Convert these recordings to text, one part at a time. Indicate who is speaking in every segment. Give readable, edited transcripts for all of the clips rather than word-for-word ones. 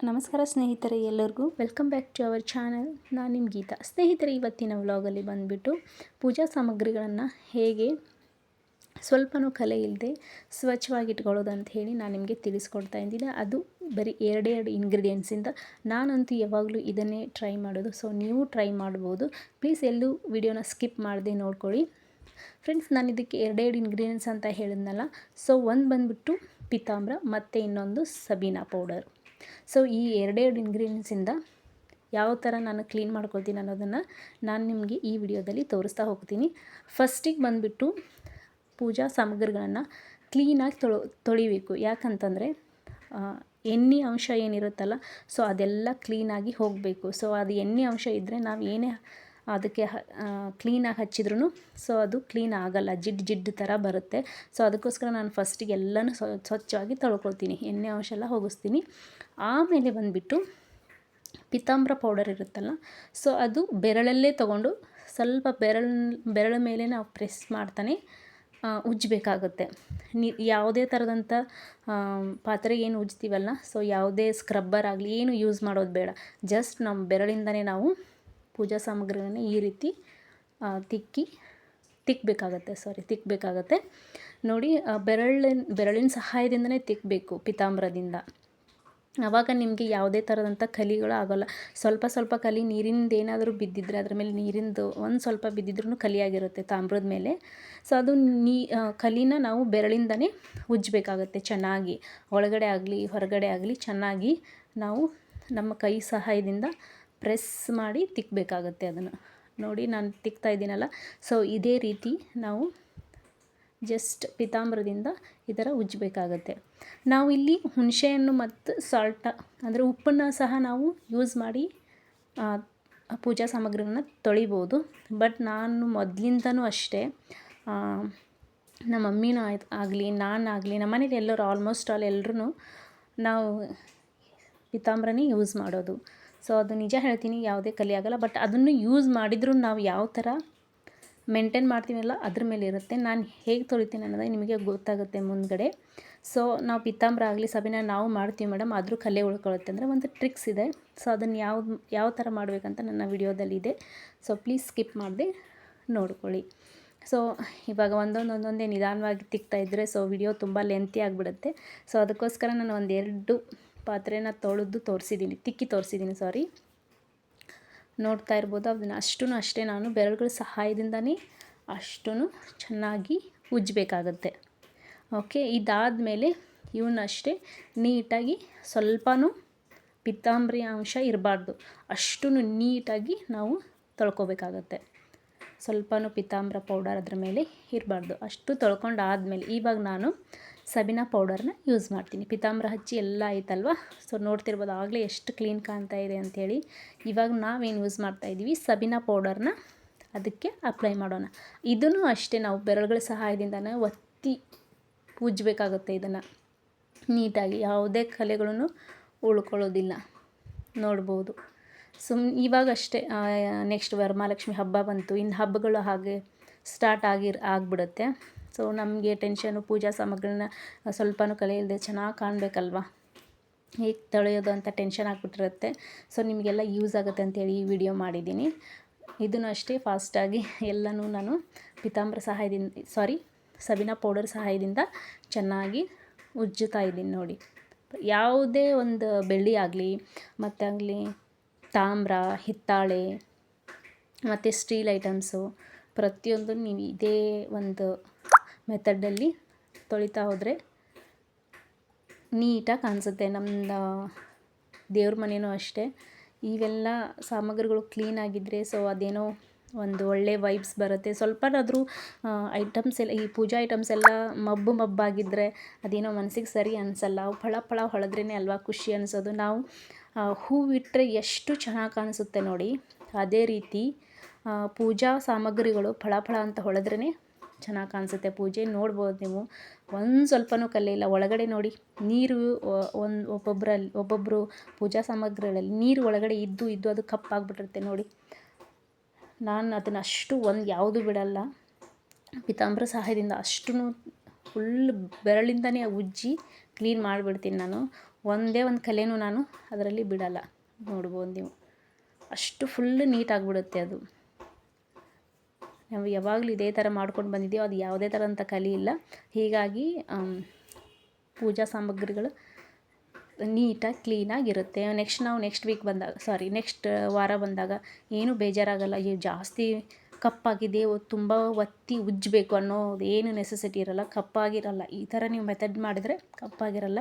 Speaker 1: ನಮಸ್ಕಾರ ಸ್ನೇಹಿತರೆ, ಎಲ್ಲರಿಗೂ welcome back to our channel. ನಾನು ನಿಮ್ಮ ಗೀತಾ. ಸ್ನೇಹಿತರೆ, ಇವತ್ತಿನ ವ್ಲಾಗಲ್ಲಿ ಬಂದುಬಿಟ್ಟು ಪೂಜಾ ಸಾಮಗ್ರಿಗಳನ್ನು ಹೇಗೆ ಸ್ವಲ್ಪನೂ ಕಲೆ ಇಲ್ಲದೆ ಸ್ವಚ್ಛವಾಗಿ ಇಟ್ಕೊಳ್ಳೋದು ಅಂತ ಹೇಳಿ ನಾನು ನಿಮಗೆ ತಿಳಿಸ್ಕೊಡ್ತಾ ಇದ್ದೀನಿ. ಅದು ಬರೀ ಎರಡೇ ಇಂಗ್ರೀಡಿಯೆಂಟ್ಸಿಂದ. ನಾನಂತೂ ಯಾವಾಗಲೂ ಇದನ್ನೇ ಟ್ರೈ ಮಾಡೋದು. ಸೊ ನೀವು ಟ್ರೈ ಮಾಡ್ಬೋದು. ಪ್ಲೀಸ್ ಎಲ್ಲೂ ವಿಡಿಯೋನ ಸ್ಕಿಪ್ ಮಾಡದೆ ನೋಡ್ಕೊಳ್ಳಿ. ಫ್ರೆಂಡ್ಸ್, ನಾನು ಇದಕ್ಕೆ ಎರಡೇ ಇಂಗ್ರೀಡಿಯೆಂಟ್ಸ್ ಅಂತ ಹೇಳಿದ್ನಲ್ಲ. ಸೊ ಒಂದು ಬಂದುಬಿಟ್ಟು ಪಿತಾಂಬ್ರ ಮತ್ತು ಇನ್ನೊಂದು ಸಬೀನಾ ಪೌಡರ್. ಸೊ ಈ ಎರಡೇ ಇಂಗ್ರೀಡಿಯೆಂಟ್ಸಿಂದ ಯಾವ ಥರ ನಾನು ಕ್ಲೀನ್ ಮಾಡ್ಕೊಳ್ತೀನಿ ಅನ್ನೋದನ್ನು ನಾನು ನಿಮಗೆ ಈ ವಿಡಿಯೋದಲ್ಲಿ ತೋರಿಸ್ತಾ ಹೋಗ್ತೀನಿ. ಫಸ್ಟಿಗೆ ಬಂದುಬಿಟ್ಟು ಪೂಜಾ ಸಾಮಗ್ರಿಗಳನ್ನು ಕ್ಲೀನಾಗಿ ತೊಳಿಬೇಕು. ಯಾಕಂತಂದರೆ ಎಣ್ಣೆ ಅಂಶ ಏನಿರುತ್ತಲ್ಲ, ಸೊ ಅದೆಲ್ಲ ಕ್ಲೀನಾಗಿ ಹೋಗಬೇಕು. ಸೊ ಅದು ಎಣ್ಣೆ ಅಂಶ ಇದ್ದರೆ ನಾವು ಏನೇ ಅದಕ್ಕೆ ಕ್ಲೀನಾಗಿ ಹಚ್ಚಿದ್ರೂ ಸೊ ಅದು ಕ್ಲೀನ್ ಆಗೋಲ್ಲ, ಜಿಡ್ಡು ಥರ ಬರುತ್ತೆ. ಸೊ ಅದಕ್ಕೋಸ್ಕರ ನಾನು ಫಸ್ಟಿಗೆ ಎಲ್ಲನೂ ಸ್ವಚ್ಛವಾಗಿ ತೊಳ್ಕೊಳ್ತೀನಿ, ಎಣ್ಣೆ ಅಂಶ ಎಲ್ಲ ಹೋಗಿಸ್ತೀನಿ. ಆಮೇಲೆ ಬಂದುಬಿಟ್ಟು ಪಿತಾಂಬ್ರ ಪೌಡರ್ ಇರುತ್ತಲ್ಲ, ಸೊ ಅದು ಬೆರಳಲ್ಲೇ ತೊಗೊಂಡು ಸ್ವಲ್ಪ ಬೆರಳ ಮೇಲೆ ನಾವು ಪ್ರೆಸ್ ಮಾಡ್ತಾನೆ ಉಜ್ಜಬೇಕಾಗುತ್ತೆ. ಯಾವುದೇ ಥರದಂಥ ಪಾತ್ರೆಗೆ ಏನು ಉಜ್ತೀವಲ್ಲ, ಸೊ ಯಾವುದೇ ಸ್ಕ್ರಬ್ಬರ್ ಆಗಲಿ ಏನು ಯೂಸ್ ಮಾಡೋದು ಬೇಡ. ಜಸ್ಟ್ ನಮ್ಮ ಬೆರಳಿಂದನೇ ನಾವು ಪೂಜಾ ಸಾಮಗ್ರಿಗಳನ್ನು ಈ ರೀತಿ ತಿಕ್ಕಬೇಕಾಗತ್ತೆ. ನೋಡಿ, ಬೆರಳಿನ ಸಹಾಯದಿಂದನೇ ತಿಕ್ಕಬೇಕು ಪಿತಾಂಬ್ರದಿಂದ. ಆವಾಗ ನಿಮಗೆ ಯಾವುದೇ ಥರದಂಥ ಕಲಿಗಳು ಆಗೋಲ್ಲ. ಸ್ವಲ್ಪ ಕಲಿ ನೀರಿಂದ ಏನಾದರೂ ಬಿದ್ದಿದ್ರೆ ಅದ್ರ ಮೇಲೆ ನೀರಿಂದು ಒಂದು ಸ್ವಲ್ಪ ಬಿದ್ದಿದ್ರೂ ಕಲಿಯಾಗಿರುತ್ತೆ ತಾಮ್ರದ ಮೇಲೆ. ಸೊ ಅದು ಕಲಿನ ನಾವು ಬೆರಳಿಂದನೇ ಉಜ್ಜಬೇಕಾಗತ್ತೆ ಚೆನ್ನಾಗಿ. ಒಳಗಡೆ ಆಗಲಿ ಹೊರಗಡೆ ಆಗಲಿ ಚೆನ್ನಾಗಿ ನಾವು ನಮ್ಮ ಕೈ ಸಹಾಯದಿಂದ ಪ್ರೆಸ್ ಮಾಡಿ ತಿಕ್ಕಬೇಕಾಗತ್ತೆ ಅದನ್ನು. ನೋಡಿ, ನಾನು ತಿಕ್ತಾ ಇದ್ದೀನಲ್ಲ. ಸೊ ಇದೇ ರೀತಿ ನಾವು ಜಸ್ಟ್ ಪಿತಾಂಬ್ರದಿಂದ ಈ ಥರ ಉಜ್ಜಬೇಕಾಗತ್ತೆ. ನಾವು ಇಲ್ಲಿ ಹುಣಸೆಹಣ್ಣು ಮತ್ತು ಸಾಲ್ಟ ಅಂದರೆ ಉಪ್ಪನ್ನು ಸಹ ನಾವು ಯೂಸ್ ಮಾಡಿ ಪೂಜಾ ಸಾಮಗ್ರಿಗಳನ್ನ ತೊಳಿಬೋದು. ಬಟ್ ನಾನು ಮೊದಲಿಂದನೂ ಅಷ್ಟೇ, ನಮ್ಮ ಮಮ್ಮಿನೂ ಆಗಲಿ ನಾನಾಗಲಿ ನಮ್ಮ ಮನೇಲಿ ಎಲ್ಲರೂ ಆಲ್ಮೋಸ್ಟ್ ಎಲ್ಲರೂ ನಾವು ಪಿತಾಂಬ್ರನೇ ಯೂಸ್ ಮಾಡೋದು. ಸೊ ಅದು ನಿಜ ಹೇಳ್ತೀನಿ, ಯಾವುದೇ ಕಲಿ ಆಗೋಲ್ಲ. ಬಟ್ ಅದನ್ನು ಯೂಸ್ ಮಾಡಿದರೂ ನಾವು ಯಾವ ಥರ ಮೇಂಟೈನ್ ಮಾಡ್ತೀವಲ್ಲ ಅದ್ರ ಮೇಲೆ ಇರುತ್ತೆ. ನಾನು ಹೇಗೆ ತೊಳಿತೀನಿ ಅನ್ನೋದು ನಿಮಗೆ ಗೊತ್ತಾಗುತ್ತೆ ಮುಂದ್ಗಡೆ. ಸೊ ನಾವು ಪಿತಾಂಬ್ರ ಆಗಲಿ ಸಬೀನಾ ನಾವು ಮಾಡ್ತೀವಿ ಮೇಡಮ್, ಆದರೂ ಕಲೆ ಉಳ್ಕೊಳ್ಳುತ್ತೆ ಅಂದರೆ ಒಂದು ಟ್ರಿಕ್ಸ್ ಇದೆ. ಸೊ ಅದನ್ನು ಯಾವ ಥರ ಮಾಡಬೇಕಂತ ನನ್ನ ವಿಡಿಯೋದಲ್ಲಿ ಇದೆ. ಸೊ ಪ್ಲೀಸ್ ಸ್ಕಿಪ್ ಮಾಡದೆ ನೋಡ್ಕೊಳ್ಳಿ. ಸೊ ಇವಾಗ ಒಂದೊಂದೇ ನಿಧಾನವಾಗಿ ತಿಕ್ತಾ ಇದ್ದರೆ ಸೊ ವಿಡಿಯೋ ತುಂಬ ಲೆಂತಿ ಆಗಿಬಿಡುತ್ತೆ. ಸೊ ಅದಕ್ಕೋಸ್ಕರ ನಾನು ಒಂದೆರಡು ಪಾತ್ರೆನ ತಿಕ್ಕಿ ತೋರಿಸಿದ್ದೀನಿ. ನೋಡ್ತಾ ಇರ್ಬೋದು. ಅದನ್ನು ಅಷ್ಟೇ ನಾನು ಬೆರಳುಗಳ ಸಹಾಯದಿಂದನೇ ಅಷ್ಟೂ ಚೆನ್ನಾಗಿ ಉಜ್ಜಬೇಕಾಗತ್ತೆ. ಓಕೆ, ಇದಾದಮೇಲೆ ಇವನ್ನಷ್ಟೇ ನೀಟಾಗಿ ಸ್ವಲ್ಪನೂ ಪಿತಾಂಬರಿ ಅಂಶ ಇರಬಾರ್ದು, ಅಷ್ಟೂ ನೀಟಾಗಿ ನಾವು ತೊಳ್ಕೊಬೇಕಾಗತ್ತೆ. ಸ್ವಲ್ಪನೂ ಪಿತಾಂಬ್ರ ಪೌಡರ್ ಅದ್ರ ಮೇಲೆ ಇರಬಾರ್ದು, ಅಷ್ಟು ತೊಳ್ಕೊಂಡಾದಮೇಲೆ ಇವಾಗ ನಾನು ಸಬೀನಾ ಪೌಡರ್ನ ಯೂಸ್ ಮಾಡ್ತೀನಿ. ಪಿತಾಂಬ್ರ ಹಚ್ಚಿ ಎಲ್ಲ ಆಯ್ತಲ್ವ. ಸೊ ನೋಡ್ತಿರ್ಬೋದು ಆಗಲೇ ಎಷ್ಟು ಕ್ಲೀನ್ ಕಾಣ್ತಾ ಇದೆ ಅಂಥೇಳಿ. ಇವಾಗ ನಾವೇನು ಯೂಸ್ ಮಾಡ್ತಾಯಿದ್ದೀವಿ, ಸಬೀನಾ ಪೌಡರ್ನ ಅದಕ್ಕೆ ಅಪ್ಲೈ ಮಾಡೋಣ. ಇದನ್ನು ಅಷ್ಟೇ ನಾವು ಬೆರಳುಗಳ ಸಹಾಯದಿಂದನೇ ಒತ್ತಿ ಉಜ್ಜಬೇಕಾಗುತ್ತೆ. ಇದನ್ನು ನೀಟಾಗಿ ಯಾವುದೇ ಕಲೆಗಳನ್ನು ಉಳ್ಕೊಳ್ಳೋದಿಲ್ಲ, ನೋಡ್ಬೋದು. ಇವಾಗಷ್ಟೇ ನೆಕ್ಸ್ಟ್ ವರಮಹಾಲಕ್ಷ್ಮಿ ಹಬ್ಬ ಬಂತು, ಇನ್ನು ಹಬ್ಬಗಳು ಹಾಗೆ ಸ್ಟಾರ್ಟ್ ಆಗಿಬಿಡುತ್ತೆ. ಸೊ ನಮಗೆ ಟೆನ್ಷನು, ಪೂಜಾ ಸಾಮಗ್ರಿನ ಸ್ವಲ್ಪನೂ ಕಲೆ ಇಲ್ಲದೆ ಚೆನ್ನಾಗಿ ಕಾಣಬೇಕಲ್ವ, ಹೇಗೆ ತೊಳೆಯೋದು ಅಂತ ಟೆನ್ಷನ್ ಆಗಿಬಿಟ್ಟಿರುತ್ತೆ. ಸೊ ನಿಮಗೆಲ್ಲ ಯೂಸ್ ಆಗುತ್ತೆ ಅಂತೇಳಿ ಈ ವಿಡಿಯೋ ಮಾಡಿದ್ದೀನಿ. ಇದನ್ನು ಅಷ್ಟೇ ಫಾಸ್ಟಾಗಿ ಎಲ್ಲನೂ ನಾನು ಸಬೀನಾ ಪೌಡರ್ ಸಹಾಯದಿಂದ ಚೆನ್ನಾಗಿ ಉಜ್ಜುತ್ತಾ ಇದ್ದೀನಿ. ನೋಡಿ, ಯಾವುದೇ ಒಂದು ಬೆಳ್ಳಿ ಆಗಲಿ ಮತ್ತಾಗಲಿ ತಾಮ್ರ, ಹಿತ್ತಾಳೆ ಮತ್ತು ಸ್ಟೀಲ್ ಐಟಮ್ಸು ಪ್ರತಿಯೊಂದು ನೀವು ಇದೇ ಒಂದು ಮೆಥಡಲ್ಲಿ ತೊಳಿತಾ ಹೋದರೆ ನೀಟಾಗಿ ಕಾಣಿಸುತ್ತೆ. ನಮ್ಮದು ದೇವ್ರ ಮನೆಯೂ ಅಷ್ಟೇ, ಇವೆಲ್ಲ ಸಾಮಗ್ರಿಗಳು ಕ್ಲೀನಾಗಿದ್ದರೆ ಸೊ ಅದೇನೋ ಒಂದು ಒಳ್ಳೆ ವೈಬ್ಸ್ ಬರುತ್ತೆ. ಸ್ವಲ್ಪನಾದರೂ ಐಟಮ್ಸ್ ಎಲ್ಲ, ಈ ಪೂಜಾ ಐಟಮ್ಸ್ ಎಲ್ಲ ಮಬ್ಬಾಗಿದ್ದರೆ ಅದೇನೋ ಮನಸ್ಸಿಗೆ ಸರಿ ಅನಿಸಲ್ಲ. ಅವು ಫಳ ಹೊಳೆದ್ರೇ ಅಲ್ವಾ ಖುಷಿ ಅನಿಸೋದು. ನಾವು ಹೂವಿಟ್ಟರೆ ಎಷ್ಟು ಚೆನ್ನಾಗಿ ಕಾಣಿಸುತ್ತೆ ನೋಡಿ, ಅದೇ ರೀತಿ ಪೂಜಾ ಸಾಮಗ್ರಿಗಳು ಫಳ ಅಂತ ಹೊಳೆದ್ರೇ ಚೆನ್ನಾಗಿ ಕಾಣಿಸುತ್ತೆ. ಪೂಜೆ ನೋಡ್ಬೋದು ನೀವು, ಒಂದು ಸ್ವಲ್ಪನೂ ಕಲೆ ಇಲ್ಲ. ಒಳಗಡೆ ನೋಡಿ, ನೀರು ಒಬ್ಬೊಬ್ಬರು ಪೂಜಾ ಸಾಮಗ್ರಿಗಳಲ್ಲಿ ನೀರು ಒಳಗಡೆ ಇದ್ದು ಅದು ಕಪ್ಪಾಗಿಬಿಟ್ಟಿರುತ್ತೆ ನೋಡಿ. ನಾನು ಅದನ್ನು ಅಷ್ಟು ಯಾವುದು ಬಿಡಲ್ಲ, ಪಿತಾಂಬ್ರ ಸಹಾಯದಿಂದ ಅಷ್ಟೂ ಫುಲ್ ಬೆರಳಿಂದನೇ ಉಜ್ಜಿ ಕ್ಲೀನ್ ಮಾಡಿಬಿಡ್ತೀನಿ ನಾನು. ಒಂದೇ ಒಂದು ಕಲೆನೂ ನಾನು ಅದರಲ್ಲಿ ಬಿಡಲ್ಲ. ನೋಡ್ಬೋದು ನೀವು, ಅಷ್ಟು ಫುಲ್ ನೀಟಾಗಿಬಿಡುತ್ತೆ ಅದು. ನಾವು ಯಾವಾಗಲೂ ಇದೇ ಥರ ಮಾಡ್ಕೊಂಡು ಬಂದಿದ್ದೀವಿ, ಅದು ಯಾವುದೇ ಥರದಂಥ ಕಲೆ ಇಲ್ಲ. ಹೀಗಾಗಿ ಪೂಜಾ ಸಾಮಗ್ರಿಗಳು ನೀಟಾಗಿ ಕ್ಲೀನಾಗಿರುತ್ತೆ. ನೆಕ್ಸ್ಟ್ ವೀಕ್ ಬಂದಾಗ ನೆಕ್ಸ್ಟ್ ವಾರ ಬಂದಾಗ ಏನೂ ಬೇಜಾರಾಗಲ್ಲ. ಜಾಸ್ತಿ ಕಪ್ಪಾಗಿದೆ, ತುಂಬ ಒತ್ತಿ ಉಜ್ಜಬೇಕು ಅನ್ನೋದು ಏನು ನೆಸೆಸಿಟಿ ಇರಲ್ಲ, ಕಪ್ಪಾಗಿರಲ್ಲ. ಈ ಥರ ನೀವು ಮೆಥಡ್ ಮಾಡಿದರೆ ಕಪ್ಪಾಗಿರಲ್ಲ.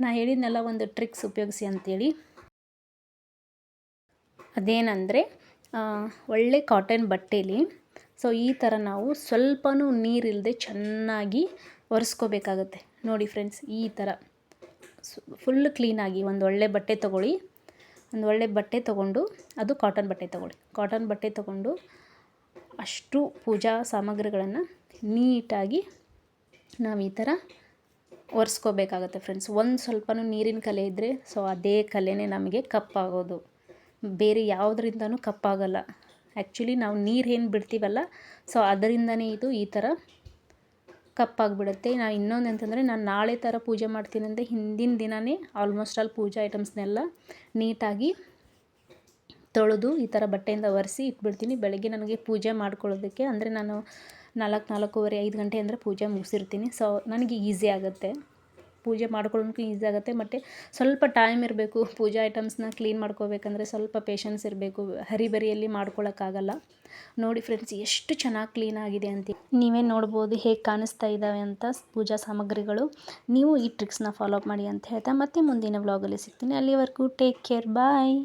Speaker 1: ನಾನು ಹೇಳಿದ್ನೆಲ್ಲ ಒಂದು ಟ್ರಿಕ್ಸ್ ಉಪಯೋಗಿಸಿ ಅಂಥೇಳಿ. ಅದೇನೆಂದರೆ ಒಳ್ಳೆ ಕಾಟನ್ ಬಟ್ಟೆಲಿ ಈ ಥರ ನಾವು ಸ್ವಲ್ಪನೂ ನೀರಿಲ್ಲದೆ ಚೆನ್ನಾಗಿ ಒರೆಸ್ಕೋಬೇಕಾಗತ್ತೆ. ನೋಡಿ ಫ್ರೆಂಡ್ಸ್, ಈ ಥರ ಫುಲ್ ಕ್ಲೀನಾಗಿ ಒಂದು ಒಳ್ಳೆ ಬಟ್ಟೆ ತೊಗೊಳ್ಳಿ. ಒಂದು ಒಳ್ಳೆ ಬಟ್ಟೆ ತೊಗೊಂಡು, ಅದು ಕಾಟನ್ ಬಟ್ಟೆ ತೊಗೊಳ್ಳಿ. ಕಾಟನ್ ಬಟ್ಟೆ ತೊಗೊಂಡು ಅಷ್ಟು ಪೂಜಾ ಸಾಮಗ್ರಿಗಳನ್ನು ನೀಟಾಗಿ ನಾವು ಈ ಥರ ಒರೆಸ್ಕೋಬೇಕಾಗತ್ತೆ ಫ್ರೆಂಡ್ಸ್. ಒಂದು ಸ್ವಲ್ಪನೂ ನೀರಿನ ಕಲೆ ಇದ್ದರೆ ಅದೇ ಕಲೆನೇ ನಮಗೆ ಕಪ್ಪಾಗೋದು, ಬೇರೆ ಯಾವುದರಿಂದನೂ ಕಪ್ಪಾಗಲ್ಲ. ಆ್ಯಕ್ಚುಲಿ ನಾವು ನೀರು ಏನು ಬಿಡ್ತೀವಲ್ಲ, ಅದರಿಂದನೇ ಇದು ಈ ಥರ ಕಪ್ಪಾಗಿಬಿಡುತ್ತೆ. ಇನ್ನೊಂದು ಅಂತಂದರೆ, ನಾನು ನಾಳೆ ಥರ ಪೂಜೆ ಮಾಡ್ತೀನಿ ಅಂದರೆ ಹಿಂದಿನ ದಿನವೇ ಆಲ್ಮೋಸ್ಟ್ ಆಲ್ ಪೂಜಾ ಐಟಮ್ಸ್ನೆಲ್ಲ ನೀಟಾಗಿ ತೊಳೆದು ಈ ಥರ ಬಟ್ಟೆಯಿಂದ ಒರೆಸಿ ಇಟ್ಬಿಡ್ತೀನಿ. ಬೆಳಗ್ಗೆ ನನಗೆ ಪೂಜೆ ಮಾಡ್ಕೊಳ್ಳೋದಕ್ಕೆ ಅಂದರೆ ನಾನು 4:30 5 ಗಂಟೆ ಅಂದರೆ ಪೂಜೆ ಮುಗಿಸಿರ್ತೀನಿ. ನನಗೆ ಈಸಿ ಆಗುತ್ತೆ, ಪೂಜೆ ಮಾಡ್ಕೊಳ್ಳೋದಕ್ಕೂ ಈಸಿ ಆಗುತ್ತೆ. ಮತ್ತು ಸ್ವಲ್ಪ ಟೈಮ್ ಇರಬೇಕು. ಪೂಜಾ ಐಟಮ್ಸ್ನ ಕ್ಲೀನ್ ಮಾಡ್ಕೋಬೇಕಂದ್ರೆ ಸ್ವಲ್ಪ ಪೇಷನ್ಸ್ ಇರಬೇಕು, ಹರಿಬರಿಯಲ್ಲಿ ಮಾಡ್ಕೊಳ್ಳೋಕ್ಕಾಗಲ್ಲ. ನೋಡಿ ಫ್ರೆಂಡ್ಸ್, ಎಷ್ಟು ಚೆನ್ನಾಗಿ ಕ್ಲೀನ್ ಆಗಿದೆ ಅಂತ ನೀವೇ ನೋಡ್ಬೋದು ಹೇಗೆ ಕಾಣಿಸ್ತಾ ಇದ್ದಾವೆ ಅಂತ ಪೂಜಾ ಸಾಮಗ್ರಿಗಳು. ನೀವು ಈ ಟ್ರಿಕ್ಸ್ನ ಫಾಲೋ ಅಪ್ ಮಾಡಿ ಅಂತ ಹೇಳ್ತಾ ಮತ್ತೆ ಮುಂದಿನ ವ್ಲಾಗಲ್ಲಿ ಸಿಗ್ತೀನಿ. ಅಲ್ಲಿವರೆಗೂ ಟೇಕ್ ಕೇರ್, ಬಾಯ್.